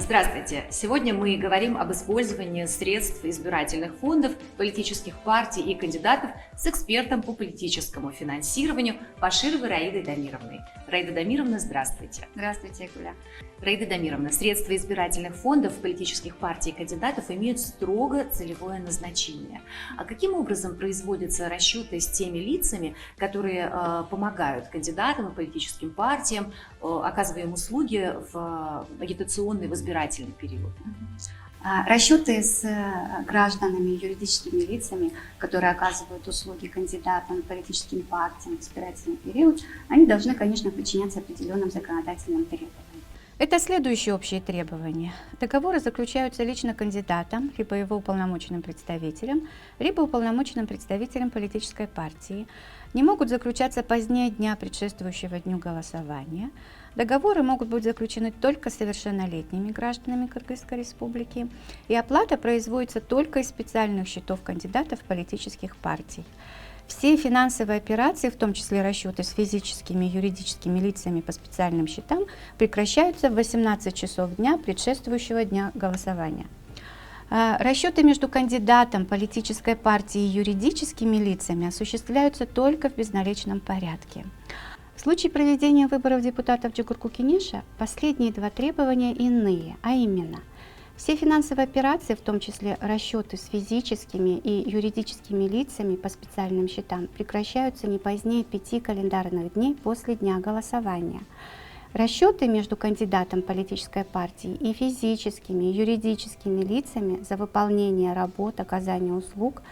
Здравствуйте! Сегодня мы говорим об использовании средств избирательных фондов, политических партий и кандидатов с экспертом по политическому финансированию Башировой Раидой Дамировной. Раида Дамировна, здравствуйте! Здравствуйте, Гуля. Раида Дамировна, средства избирательных фондов, политических партий и кандидатов имеют строго целевое назначение. А каким образом производятся расчеты с теми лицами, которые помогают кандидатам и политическим партиям, оказывая им услуги в агитационный, в избирательный период? Расчеты с гражданами и юридическими лицами, которые оказывают услуги кандидатам, политическим партиям в избирательный период, они должны, конечно, подчиняться определенным законодательным требованиям. Это следующие общие требования. Договоры заключаются лично кандидатом, либо его уполномоченным представителем, либо уполномоченным представителем политической партии. Не могут заключаться позднее дня, предшествующего дню голосования. Договоры могут быть заключены только с совершеннолетними гражданами Кыргызской республики, и оплата производится только из специальных счетов кандидатов политических партий. Все финансовые операции, в том числе расчеты с физическими и юридическими лицами по специальным счетам, прекращаются в 18 часов дня, предшествующего дня голосования. Расчеты между кандидатом, политической партией и юридическими лицами осуществляются только в безналичном порядке. В случае проведения выборов депутатов Чугурку-Кенеша последние два требования иные, а именно: все финансовые операции, в том числе расчеты с физическими и юридическими лицами по специальным счетам, прекращаются не позднее 5 календарных дней после дня голосования. Расчеты между кандидатом политической партии и физическими и юридическими лицами за выполнение работ, оказание услуг,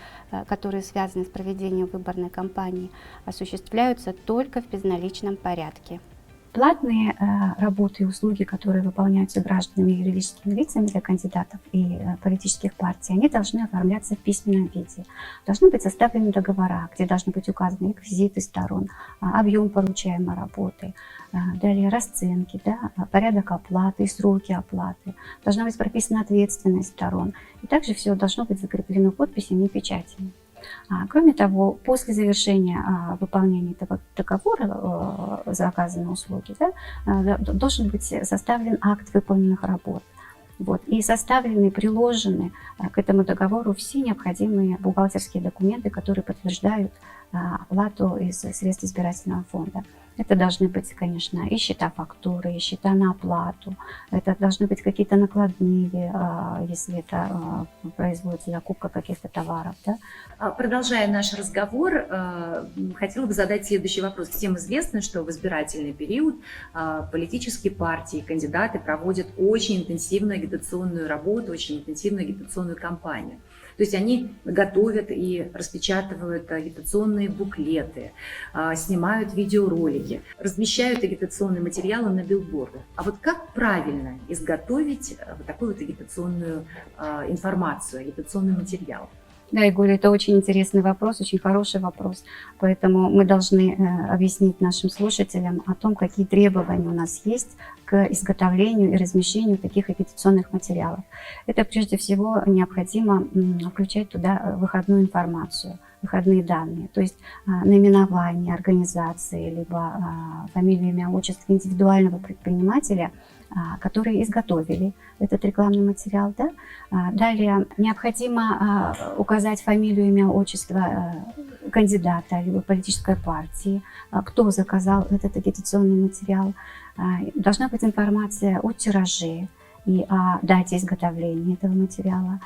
которые связаны с проведением выборной кампании, осуществляются только в безналичном порядке. Платные работы и услуги, которые выполняются гражданами и юридическими лицами для кандидатов и политических партий, они должны оформляться в письменном виде. Должны быть составлены договора, где должны быть указаны реквизиты сторон, объем поручаемой работы, далее расценки, порядок оплаты и сроки оплаты. Должна быть прописана ответственность сторон. И также все должно быть закреплено подписями и печатями. Кроме того, после завершения выполнения этого договора за оказанные услуги, должен быть составлен акт выполненных работ. И составлены, приложены к этому договору все необходимые бухгалтерские документы, которые подтверждают оплату из средств избирательного фонда. Это должны быть, конечно, и счета фактуры, и счета на оплату. Это должны быть какие-то накладные, если это производится закупка каких-то товаров. Продолжая наш разговор, хотела бы задать следующий вопрос. Всем известно, что в избирательный период политические партии, кандидаты проводят очень интенсивную агитационную работу, очень интенсивную агитационную кампанию. То есть они готовят и распечатывают агитационные буклеты, снимают видеоролики, размещают агитационные материалы на билбордах. А вот как правильно изготовить вот такую вот агитационную информацию, агитационный материал? Да, Игорь, это очень интересный вопрос, очень хороший вопрос. Поэтому мы должны объяснить нашим слушателям о том, какие требования у нас есть к изготовлению и размещению таких агитационных материалов. Это прежде всего необходимо включать туда выходную информацию, выходные данные, то есть наименование организации, либо фамилию, имя, отчество индивидуального предпринимателя, которые изготовили этот рекламный материал. Далее необходимо указать фамилию, имя, отчество кандидата либо политической партии, кто заказал этот агитационный материал. Должна быть информация о тираже и о дате изготовления этого материала.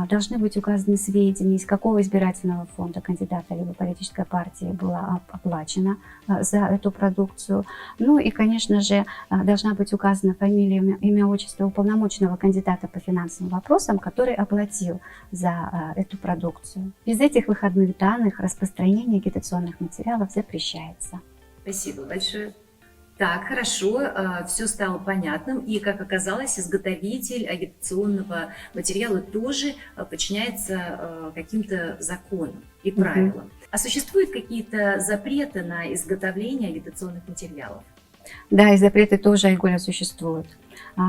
Должны быть указаны сведения, из какого избирательного фонда кандидата либо политической партии было оплачено за эту продукцию. Ну и, конечно же, должна быть указана фамилия, имя, отчество уполномоченного кандидата по финансовым вопросам, который оплатил за эту продукцию. Без этих выходных данных распространение агитационных материалов запрещается. Спасибо большое. Так, хорошо, все стало понятным, и, как оказалось, изготовитель агитационного материала тоже подчиняется каким-то законам и правилам. А существуют какие-то запреты на изготовление агитационных материалов? Да, и запреты тоже, Айгуля, существуют.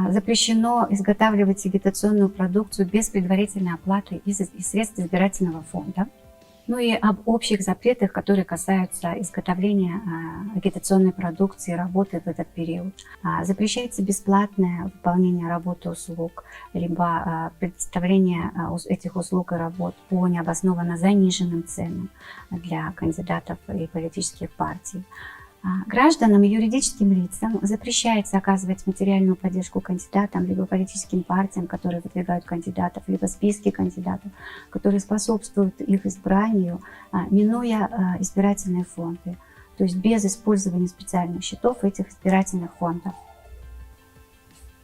Запрещено изготавливать агитационную продукцию без предварительной оплаты из средств избирательного фонда. Ну и об общих запретах, которые касаются изготовления агитационной продукции и работы в этот период. Запрещается бесплатное выполнение работы услуг, либо предоставление этих услуг и работ по необоснованно заниженным ценам для кандидатов и политических партий. Гражданам и юридическим лицам запрещается оказывать материальную поддержку кандидатам, либо политическим партиям, которые выдвигают кандидатов, либо списки кандидатов, которые способствуют их избранию, минуя избирательные фонды, то есть без использования специальных счетов этих избирательных фондов.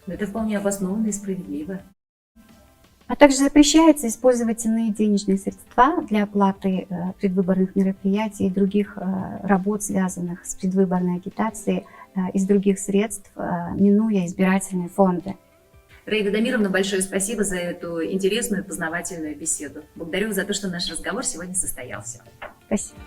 Это вполне обоснованно и справедливо. А также запрещается использовать иные денежные средства для оплаты предвыборных мероприятий и других работ, связанных с предвыборной агитацией, из других средств, минуя избирательные фонды. Раида Дамировна, большое спасибо за эту интересную и познавательную беседу. Благодарю за то, что наш разговор сегодня состоялся. Спасибо.